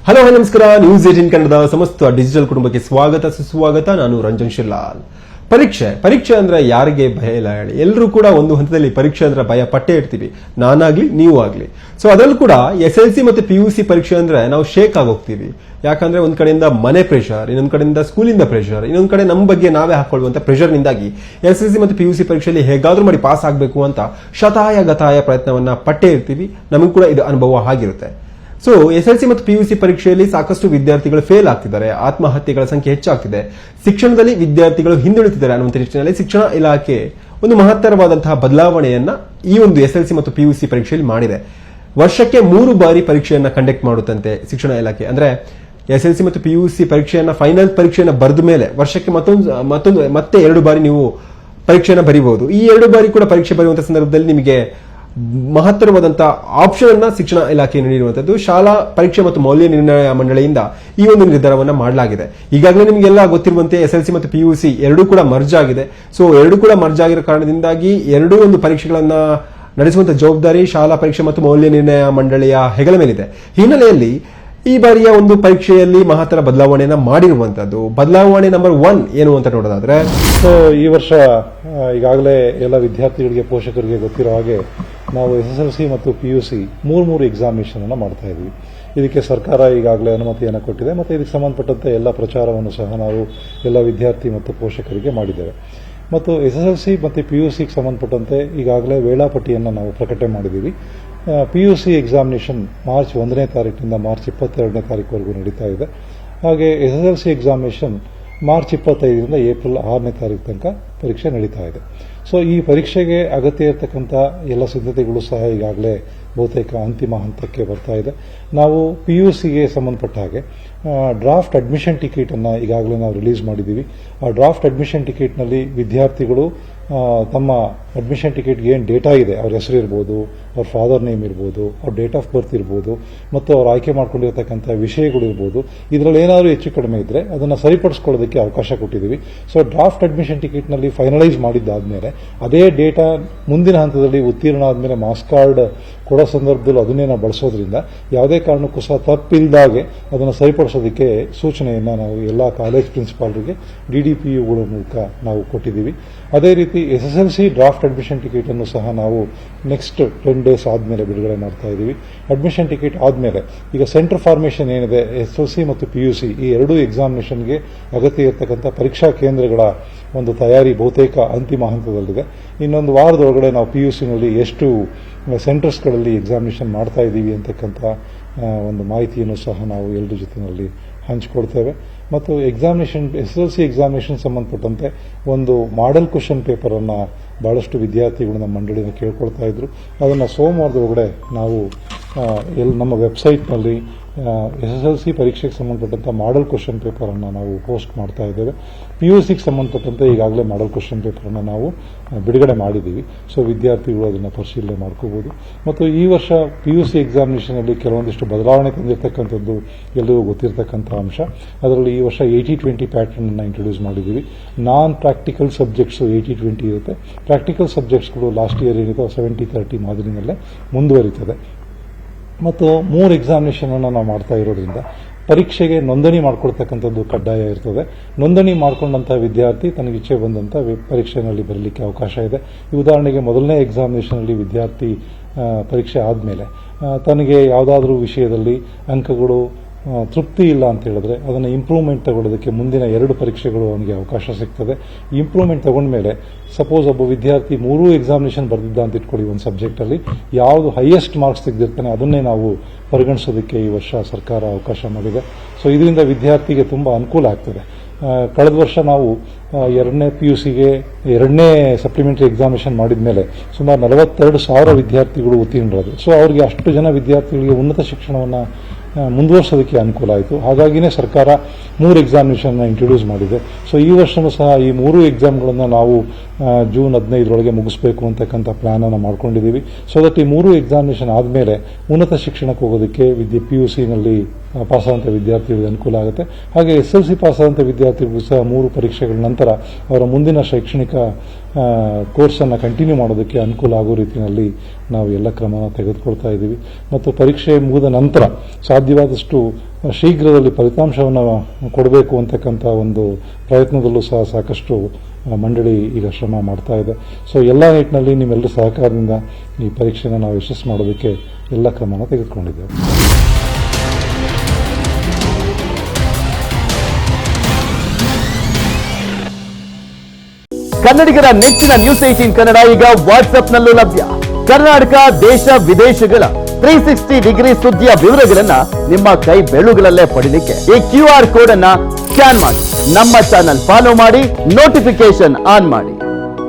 Hello ನಮಸ್ಕಾರ. News 18 ಕನ್ನಡದ ಸಮಸ್ತ ಡಿಜಿಟಲ್ ಕುಟುಂಬಕ್ಕೆ ಸ್ವಾಗತ ಸುಸ್ವಾಗತ. ನಾನು ರಂಜನ್ ಶಿರ್ಲಾಲ್. ಪರೀಕ್ಷೆ ಅಂದ್ರೆ ಯಾರಿಗೆ ಭಯ ಇಲ್ಲ ಹೇಳಿ? ಎಲ್ಲರೂ ಕೂಡ ಒಂದು ಹಂತದಲ್ಲಿ ಪರೀಕ್ಷೆ ಅಂದ್ರೆ ಭಯ ಪಟ್ಟೇ ಇರ್ತೀವಿ, ನಾನಾಗ್ಲಿ ನೀವು ಆಗ್ಲಿ. ಸೊ ಅದರಲ್ಲೂ ಕೂಡ SSLC ಮತ್ತು PUC ಪರೀಕ್ಷೆ ಅಂದ್ರೆ ನಾವು ಶೇಕ್ ಆಗೋಗ್ತೀವಿ. ಯಾಕಂದ್ರೆ ಒಂದ್ ಕಡೆಯಿಂದ ಮನೆ ಪ್ರೆಷರ್, ಇನ್ನೊಂದ್ ಕಡೆಯಿಂದ ಸ್ಕೂಲಿಂದ ಪ್ರೆಷರ್, ಇನ್ನೊಂದ್ ಕಡೆ ನಮ್ಮ ಬಗ್ಗೆ ನಾವೇ ಹಾಕೊಳ್ಳುವಂತ ಪ್ರೆಷರ್ ನಿಂದಾಗಿ SSLC ಮತ್ತು PUC ಪರೀಕ್ಷೆಯಲ್ಲಿ ಹೇಗಾದ್ರೂ ಮಾಡಿ ಪಾಸ್ ಆಗಬೇಕು ಅಂತ ಶತಾಯ ಗತಾಯ ಪ್ರಯತ್ನವನ್ನ ಪಟ್ಟೇ ಇರ್ತೀವಿ. ನಮಗೂ ಕೂಡ ಇದು ಅನುಭವ ಆಗಿರುತ್ತೆ. ಸೊ SSLC ಮತ್ತು PUC ಪರೀಕ್ಷೆಯಲ್ಲಿ ಸಾಕಷ್ಟು ವಿದ್ಯಾರ್ಥಿಗಳು ಫೇಲ್ ಆಗ್ತಿದ್ದಾರೆ, ಆತ್ಮಹತ್ಯೆಗಳ ಸಂಖ್ಯೆ ಹೆಚ್ಚಾಗ್ತಿದೆ, ಶಿಕ್ಷಣದಲ್ಲಿ ವಿದ್ಯಾರ್ಥಿಗಳು ಹಿಂದುಳಿತಿದ್ದಾರೆ ಅನ್ನುವಂಥ ನಿಟ್ಟಿನಲ್ಲಿ ಶಿಕ್ಷಣ ಇಲಾಖೆ ಒಂದು ಮಹತ್ತರವಾದಂತಹ ಬದಲಾವಣೆಯನ್ನ ಈ ಒಂದು SSLC ಮತ್ತು PUC ಪರೀಕ್ಷೆಯಲ್ಲಿ ಮಾಡಿದೆ. ವರ್ಷಕ್ಕೆ 3 ಬಾರಿ ಪರೀಕ್ಷೆಯನ್ನ ಕಂಡಕ್ಟ್ ಮಾಡುತ್ತಂತೆ ಶಿಕ್ಷಣ ಇಲಾಖೆ. ಅಂದ್ರೆ SSLC ಮತ್ತು PUC ಪರೀಕ್ಷೆಯನ್ನ ಫೈನಲ್ ಪರೀಕ್ಷೆಯನ್ನ ಬರೆದ ಮೇಲೆ ವರ್ಷಕ್ಕೆ ಮತ್ತೆ 2 ಬಾರಿ ನೀವು ಪರೀಕ್ಷೆಯನ್ನ ಬರೀಬಹುದು. ಈ 2 ಬಾರಿ ಕೂಡ ಪರೀಕ್ಷೆ ಬರೆಯುವಂತಹ ಸಂದರ್ಭದಲ್ಲಿ ನಿಮಗೆ ಮಹತ್ತರವಾದಂತಹ ಆಪ್ಷನ್ ಅನ್ನ ಶಿಕ್ಷಣ ಇಲಾಖೆ ನೀಡಿರುವಂತದ್ದು. ಶಾಲಾ ಪರೀಕ್ಷೆ ಮತ್ತು ಮೌಲ್ಯ ನಿರ್ಣಯ ಮಂಡಳಿಯಿಂದ ಈ ಒಂದು ನಿರ್ಧಾರವನ್ನ ಮಾಡಲಾಗಿದೆ. ಈಗಾಗಲೇ ನಿಮಗೆಲ್ಲ ಗೊತ್ತಿರುವಂತೆ SSLC ಮತ್ತು PUC ಎರಡೂ ಕೂಡ ಮರ್ಜ್ ಆಗಿದೆ. ಸೊ ಎರಡೂ ಕೂಡ ಮರ್ಜ್ ಆಗಿರೋ ಕಾರಣದಿಂದಾಗಿ ಎರಡೂ ಒಂದು ಪರೀಕ್ಷೆಗಳನ್ನ ನಡೆಸುವಂತ ಜವಾಬ್ದಾರಿ ಶಾಲಾ ಪರೀಕ್ಷೆ ಮತ್ತು ಮೌಲ್ಯ ನಿರ್ಣಯ ಮಂಡಳಿಯ ಹೆಗಲ ಮೇಲಿದೆ. ಹಿನ್ನೆಲೆಯಲ್ಲಿ ಈ ಬಾರಿಯ ಒಂದು ಪರೀಕ್ಷೆಯಲ್ಲಿ ಮಹತ್ತರ ಬದಲಾವಣೆಯನ್ನ ಮಾಡಿರುವಂತದ್ದು. ಬದಲಾವಣೆ ನಂಬರ್ 1 ಏನು ಅಂತ ನೋಡೋದಾದ್ರೆ, ಈ ವರ್ಷ ಈಗಾಗಲೇ ಎಲ್ಲ ವಿದ್ಯಾರ್ಥಿಗಳಿಗೆ ಪೋಷಕರಿಗೆ ಗೊತ್ತಿರೋ ಹಾಗೆ ನಾವು SSLC ಮತ್ತು PUC ಮೂರು ಎಕ್ಸಾಮಿನೇಷನ್ ಅನ್ನು ಮಾಡ್ತಾ ಇದ್ವಿ. ಇದಕ್ಕೆ ಸರ್ಕಾರ ಈಗಾಗಲೇ ಅನುಮತಿಯನ್ನು ಕೊಟ್ಟಿದೆ ಮತ್ತು ಇದಕ್ಕೆ ಸಂಬಂಧಪಟ್ಟಂತೆ ಎಲ್ಲ ಪ್ರಚಾರವನ್ನು ಸಹ ನಾವು ಎಲ್ಲ ವಿದ್ಯಾರ್ಥಿ ಮತ್ತು ಪೋಷಕರಿಗೆ ಮಾಡಿದ್ದೇವೆ. ಮತ್ತು SSLC ಮತ್ತು PUCಗೆ ಸಂಬಂಧಪಟ್ಟಂತೆ ಈಗಾಗಲೇ ವೇಳಾಪಟ್ಟಿಯನ್ನು ನಾವು ಪ್ರಕಟಣೆ ಮಾಡಿದ್ದೀವಿ. PUC ಎಕ್ಸಾಮಿನೇಷನ್ ಮಾರ್ಚ್ 1ನೇ ತಾರೀಕಿನಿಂದ ಮಾರ್ಚ್ 22ನೇ ತಾರೀಕುವರೆಗೂ ನಡೀತಾ ಇದೆ. ಹಾಗೆ SSLC ಎಕ್ಸಾಮಿನೇಷನ್ ಮಾರ್ಚ್ 25ರಿಂದ ಏಪ್ರಿಲ್ 6ನೇ ತಾರೀಕು ತನಕ ಪರೀಕ್ಷೆ ನಡೀತಾ ಇದೆ. ಸೊ ಈ ಪರೀಕ್ಷೆಗೆ ಅಗತ್ಯ ಇರತಕ್ಕಂಥ ಎಲ್ಲ ಸಿದ್ಧತೆಗಳು ಸಹ ಈಗಾಗಲೇ ಬಹುತೇಕ ಅಂತಿಮ ಹಂತಕ್ಕೆ ಬರ್ತಾ ಇದೆ. ನಾವು PUCಗೆ ಸಂಬಂಧಪಟ್ಟ ಹಾಗೆ ಡ್ರಾಫ್ಟ್ ಅಡ್ಮಿಷನ್ ಟಿಕೆಟ್ ಅನ್ನು ಈಗಾಗಲೇ ನಾವು ರಿಲೀಸ್ ಮಾಡಿದ್ದೀವಿ. ಆ ಡ್ರಾಫ್ಟ್ ಅಡ್ಮಿಷನ್ ಟಿಕೆಟ್ನಲ್ಲಿ ವಿದ್ಯಾರ್ಥಿಗಳು ತಮ್ಮ ಅಡ್ಮಿಷನ್ ಟಿಕೆಟ್ಗೆ ಏನು ಡೇಟಾ ಇದೆ, ಅವ್ರ ಹೆಸರು ಇರ್ಬೋದು, ಅವ್ರ ಫಾದರ್ ನೇಮ್ ಇರ್ಬೋದು, ಅವ್ರ ಡೇಟ್ ಆಫ್ ಬರ್ತ್ ಇರ್ಬೋದು, ಮತ್ತು ಅವ್ರು ಆಯ್ಕೆ ಮಾಡ್ಕೊಂಡಿರ್ತಕ್ಕಂಥ ವಿಷಯಗಳು ಇರ್ಬೋದು, ಇದರಲ್ಲಿ ಏನಾದರೂ ಹೆಚ್ಚು ಕಡಿಮೆ ಇದ್ದರೆ ಅದನ್ನು ಸರಿಪಡಿಸ್ಕೊಳ್ಳೋದಕ್ಕೆ ಅವಕಾಶ ಕೊಟ್ಟಿದ್ದೀವಿ. ಸೊ ಡ್ರಾಫ್ಟ್ ಅಡ್ಮಿಷನ್ ಟಿಕೆಟ್ನಲ್ಲಿ ಫೈನಲೈಸ್ ಮಾಡಿದ್ದಾದ್ಮೇಲೆ ಅದೇ ಡೇಟಾ ಮುಂದಿನ ಹಂತದಲ್ಲಿ ಉತ್ತೀರ್ಣ ಆದಮೇಲೆ ಮಾರ್ಕ್ಸ್ ಕಾರ್ಡ್ ಕೊಡೋ ಸಂದರ್ಭದಲ್ಲಿ ಅದನ್ನೇ ನಾವು ಬಳಸೋದ್ರಿಂದ ಯಾವುದೇ ಕಾರಣಕ್ಕೂ ಸಹ ತಪ್ಪಿಲ್ಲದಾಗೆ ಅದನ್ನು ಸರಿಪಡಿಸೋದಕ್ಕೆ ಸೂಚನೆಯನ್ನು ನಾವು ಎಲ್ಲ ಕಾಲೇಜ್ ಪ್ರಿನ್ಸಿಪಾಲ್ರಿಗೆ DDPUಗಳ ಮೂಲಕ ನಾವು ಕೊಟ್ಟಿದ್ದೀವಿ. ಅದೇ ರೀತಿ SSLC ಡ್ರಾಫ್ಟ್ ಅಡ್ಮಿಷನ್ ಟಿಕೆಟ್ ಅನ್ನು ಸಹ ನಾವು ನೆಕ್ಸ್ಟ್ 10 ಡೇಸ್ ಆದಮೇಲೆ ಬಿಡುಗಡೆ ಮಾಡ್ತಾ ಇದ್ದೀವಿ. ಅಡ್ಮಿಷನ್ ಟಿಕೆಟ್ ಆದಮೇಲೆ ಈಗ ಸೆಂಟರ್ ಫಾರ್ಮೇಷನ್ ಏನಿದೆ SSLC ಮತ್ತು PUC ಈ ಎರಡೂ ಎಕ್ಸಾಮಿನೇಷನ್ಗೆ ಅಗತ್ಯ ಇರತಕ್ಕಂಥ ಪರೀಕ್ಷಾ ಕೇಂದ್ರಗಳ ಒಂದು ತಯಾರಿ ಬಹುತೇಕ ಅಂತಿಮ ಹಂತದಲ್ಲಿದೆ. ಇನ್ನೊಂದು ವಾರದೊಳಗಡೆ ನಾವು PUCನಲ್ಲಿ ಎಷ್ಟು ಸೆಂಟರ್ಸ್ಗಳಲ್ಲಿ ಎಕ್ಸಾಮಿನೇಷನ್ ಮಾಡ್ತಾ ಇದ್ದೀವಿ ಅಂತಕ್ಕಂಥ ಒಂದು ಮಾಹಿತಿಯನ್ನು ಸಹ ನಾವು ಎಲ್ಲರ ಜೊತೆಯಲ್ಲಿ ಹಂಚಿಕೊಡ್ತೇವೆ. ಮತ್ತು ಎಕ್ಸಾಮಿನೇಷನ್ SSLC ಎಕ್ಸಾಮಿನೇಷನ್ ಸಂಬಂಧಪಟ್ಟಂತೆ ಒಂದು ಮಾಡೆಲ್ ಕ್ವಶನ್ ಪೇಪರನ್ನು ಭಾಳಷ್ಟು ವಿದ್ಯಾರ್ಥಿಗಳು ನಮ್ಮ ಮಂಡಳಿನ ಕೇಳ್ಕೊಳ್ತಾ ಇದ್ರು. ಅದನ್ನು ಸೋಮವಾರದೊಳಗಡೆ ನಾವು ನಮ್ಮ ವೆಬ್ಸೈಟ್ನಲ್ಲಿ SSLC ಪರೀಕ್ಷೆಗೆ ಸಂಬಂಧಪಟ್ಟಂಥ ಮಾಡೆಲ್ ಕ್ವಶನ್ ಪೇಪರನ್ನು ನಾವು ಪೋಸ್ಟ್ ಮಾಡ್ತಾ ಇದ್ದೇವೆ. PUCಗೆ ಸಂಬಂಧಪಟ್ಟಂತೆ ಈಗಾಗಲೇ ಮಾಡೆಲ್ ಕ್ವಶನ್ ಪೇಪರನ್ನು ನಾವು ಬಿಡುಗಡೆ ಮಾಡಿದ್ದೀವಿ. ಸೊ ವಿದ್ಯಾರ್ಥಿಗಳು ಅದನ್ನು ಪರಿಶೀಲನೆ ಮಾಡ್ಕೋಬೋದು. ಮತ್ತು ಈ ವರ್ಷ PUC ಎಕ್ಸಾಮಿನೇಷನಲ್ಲಿ ಕೆಲವೊಂದಿಷ್ಟು ಬದಲಾವಣೆ ತಂದಿರತಕ್ಕಂಥದ್ದು ಎಲ್ಲರಿಗೂ ಗೊತ್ತಿರತಕ್ಕಂಥ ಅಂಶ. ಅದರಲ್ಲಿ ಈ ವರ್ಷ 80-20 ಪ್ಯಾಟರ್ನ್ ಅನ್ನು ಇಂಟ್ರೊಡ್ಯೂಸ್ ಮಾಡಿದ್ದೀವಿ. ನಾನ್ ಪ್ರಾಕ್ಟಿಕಲ್ ಸಬ್ಜೆಕ್ಟ್ಸ್ 80-20 ಇರುತ್ತೆ. ಪ್ರಾಕ್ಟಿಕಲ್ ಸಬ್ಜೆಕ್ಟ್ಸ್ಗಳು ಲಾಸ್ಟ್ ಇಯರ್ ಏನಿದೆ 70-30 ಮಾದರಿನಲ್ಲೇ ಮುಂದುವರಿತದೆ. ಮತ್ತು 3 ಎಕ್ಸಾಮಿನೇಷನ್ ಅನ್ನು ನಾವು ಮಾಡ್ತಾ ಇರೋದ್ರಿಂದ ಪರೀಕ್ಷೆಗೆ ನೋಂದಣಿ ಮಾಡ್ಕೊಳ್ತಕ್ಕಂಥದ್ದು ಕಡ್ಡಾಯ ಇರ್ತದೆ. ನೋಂದಣಿ ಮಾಡ್ಕೊಂಡಂಥ ವಿದ್ಯಾರ್ಥಿ ತನಗೆ ಇಚ್ಛೆ ಬಂದಂಥ ಪರೀಕ್ಷೆಯಲ್ಲಿ ಬರಲಿಕ್ಕೆ ಅವಕಾಶ ಇದೆ. ಈ ಉದಾಹರಣೆಗೆ ಮೊದಲನೇ ಎಕ್ಸಾಮಿನೇಷನಲ್ಲಿ ವಿದ್ಯಾರ್ಥಿ ಪರೀಕ್ಷೆ ಆದಮೇಲೆ ತನಗೆ ಯಾವುದಾದ್ರೂ ವಿಷಯದಲ್ಲಿ ಅಂಕಗಳು ತೃಪ್ತಿ ಇಲ್ಲ ಅಂತ ಹೇಳಿದ್ರೆ ಅದನ್ನು ಇಂಪ್ರೂವ್ಮೆಂಟ್ ತಗೊಳ್ಳೋದಕ್ಕೆ ಮುಂದಿನ 2 ಪರೀಕ್ಷೆಗಳು ಅವನಿಗೆ ಅವಕಾಶ ಸಿಗ್ತದೆ. ಇಂಪ್ರೂವ್ಮೆಂಟ್ ತಗೊಂಡ್ಮೇಲೆ ಸಪೋಸ್ ಒಬ್ಬ ವಿದ್ಯಾರ್ಥಿ 3 ಎಕ್ಸಾಮಿನೇಷನ್ ಬರೆದಿದ್ದ ಅಂತ ಇಟ್ಕೊಳ್ಳಿ, ಒಂದು ಸಬ್ಜೆಕ್ಟಲ್ಲಿ ಯಾವುದು ಹೈಯೆಸ್ಟ್ ಮಾರ್ಕ್ಸ್ ತೆಗೆದಿರ್ತಾನೆ ಅದನ್ನೇ ನಾವು ಪರಿಗಣಿಸೋದಕ್ಕೆ ಈ ವರ್ಷ ಸರ್ಕಾರ ಅವಕಾಶ ಮಾಡಿದೆ. ಸೊ ಇದರಿಂದ ವಿದ್ಯಾರ್ಥಿಗೆ ತುಂಬ ಅನುಕೂಲ ಆಗ್ತದೆ. ಕಳೆದ ವರ್ಷ ನಾವು 2ನೇ PUCಗೆ 2ನೇ ಸಪ್ಲಿಮೆಂಟರಿ ಎಕ್ಸಾಮಿನೇಷನ್ ಮಾಡಿದ ಮೇಲೆ ಸುಮಾರು 42,000 ವಿದ್ಯಾರ್ಥಿಗಳು ಉತ್ತೀರ್ಣರಾದರು. ಸೊ ಅವರಿಗೆ ಅಷ್ಟು ಜನ ವಿದ್ಯಾರ್ಥಿಗಳಿಗೆ ಉನ್ನತ ಶಿಕ್ಷಣವನ್ನು ಮುಂದುವರಿಸೋದಕ್ಕೆ ಅನುಕೂಲ ಆಯಿತು. ಹಾಗಾಗಿನೇ ಸರ್ಕಾರ 3 ಎಕ್ಸಾಮಿನೇಷನ್ ಇಂಟ್ರೊಡ್ಯೂಸ್ ಮಾಡಿದೆ. ಸೊ ಈ ವರ್ಷವೂ ಸಹ ಈ 3 ಎಕ್ಸಾಮ್ಗಳನ್ನು ನಾವು ಜೂನ್ 15ರೊಳಗೆ ಮುಗಿಸಬೇಕು ಅಂತಕ್ಕಂಥ ಪ್ಲಾನನ್ನು ಮಾಡ್ಕೊಂಡಿದ್ದೀವಿ. ಸೊ ದಟ್ ಈ 3 ಎಕ್ಸಾಮಿನೇಷನ್ ಆದಮೇಲೆ ಉನ್ನತ ಶಿಕ್ಷಣಕ್ಕೆ ಹೋಗೋದಕ್ಕೆ PUCನಲ್ಲಿ ಪಾಸಾದಂಥ ವಿದ್ಯಾರ್ಥಿಗಳಿಗೆ ಅನುಕೂಲ ಆಗುತ್ತೆ. ಹಾಗೆ SLC ಪಾಸಾದಂಥ ವಿದ್ಯಾರ್ಥಿಗಳು ಸಹ 3 ಪರೀಕ್ಷೆಗಳ ನಂತರ ಅವರ ಮುಂದಿನ ಶೈಕ್ಷಣಿಕ ಕೋರ್ಸನ್ನು ಕಂಟಿನ್ಯೂ ಮಾಡೋದಕ್ಕೆ ಅನುಕೂಲ ಆಗೋ ರೀತಿಯಲ್ಲಿ ನಾವು ಎಲ್ಲ ಕ್ರಮನ ತೆಗೆದುಕೊಳ್ತಾ ಇದ್ದೀವಿ. ಮತ್ತು ಪರೀಕ್ಷೆ ಮುಗಿದ ನಂತರ ಸಾಧ್ಯವಾದಷ್ಟು ಶೀಘ್ರದಲ್ಲಿ ಫಲಿತಾಂಶವನ್ನು ಕೊಡಬೇಕು ಅಂತಕ್ಕಂಥ ಒಂದು ಪ್ರಯತ್ನದಲ್ಲೂ ಸಹ ಸಾಕಷ್ಟು ಮಂಡಳಿ ಈಗ ಶ್ರಮ ಮಾಡ್ತಾ ಇದೆ. ಸೊ ಎಲ್ಲ ನಿಟ್ಟಿನಲ್ಲಿ ನಿಮ್ಮೆಲ್ಲರ ಸಹಕಾರದಿಂದ ಈ ಪರೀಕ್ಷೆನ ನಾವು ಯಶಸ್ಸು ಮಾಡೋದಕ್ಕೆ ಎಲ್ಲ ಕ್ರಮನ ತೆಗೆದುಕೊಂಡಿದ್ದೇವೆ. ಕನ್ನಡಿಗರ ನೆಚ್ಚಿನ ನ್ಯೂಸ್ 18 ಕನ್ನಡ ಈಗ ವಾಟ್ಸ್ಆಪ್ನಲ್ಲೂ ಲಭ್ಯ. ಕರ್ನಾಟಕ, ದೇಶ ವಿದೇಶಗಳ 360 ಡಿಗ್ರಿ ಸುದ್ದಿಯ ವಿವರಗಳನ್ನ ನಿಮ್ಮ ಕೈ ಬೆರಳುಗಳಲ್ಲೇ ಪಡಿಲಿಕ್ಕೆ ಈ QR ಕೋಡ್ ಅನ್ನ ಸ್ಕ್ಯಾನ್ ಮಾಡಿ, ನಮ್ಮ ಚಾನಲ್ ಫಾಲೋ ಮಾಡಿ, ನೋಟಿಫಿಕೇಶನ್ ಆನ್ ಮಾಡಿ.